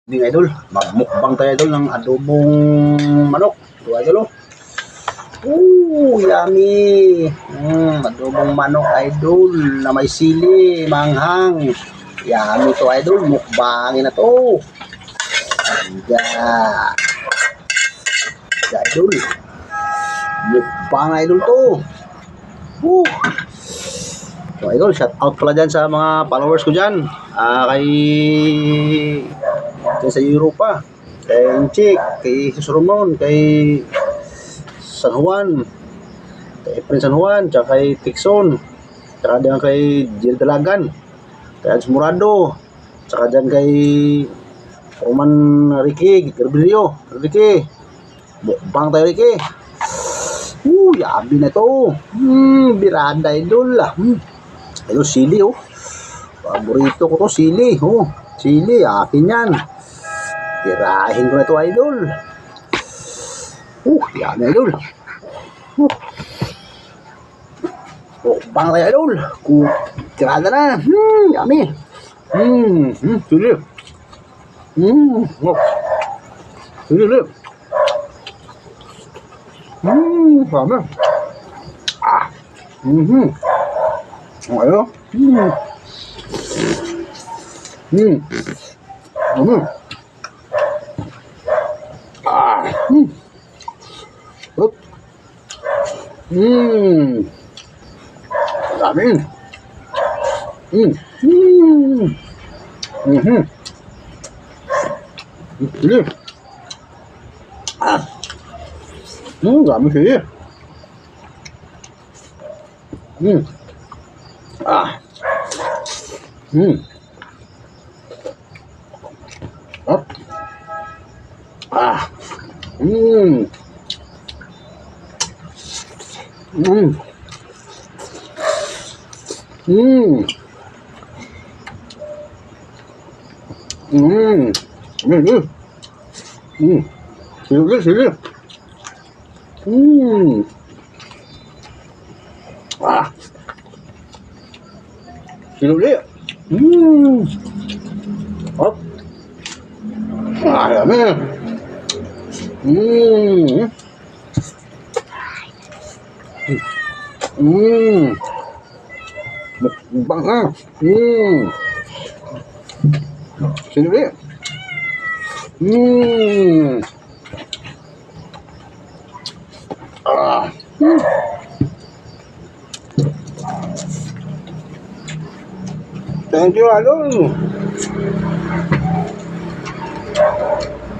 Hindi idol, magmukbang tayo idol ng adobong manok. Ito idol oh. Yummy. Adobong manok idol na may sili, manghang. Yummy to idol, mukbangin na to. Anda. Idol. Mukbang idol to. So idol, shout out pala dyan sa mga followers ko dyan. Kay sa Europa, kay Inchik, kay Jesus Ramon, kay San Juan, kay Prince San Juan, tsaka kay Tixon, tsaka dyan kay Jill Dalagan, kay Ads Murado, tsaka dyan kay Roman Ricky, Garbilio, Ricky, mukbang tayo Ricky. Yabi na to. Birada idol ah. Idol, sili oh. Paborito ko to, sili. Sili, akin yan. Tirahin ko na to idol. Yan idol. Bang tayo idol. Tirada na. Yummy. Sili. Sili. Sama. Ayo. Dami. Sili. Dami sili. Up. Sili. Sili. Up. Yummy. Mukbang ah. Sili. Thank you, idol.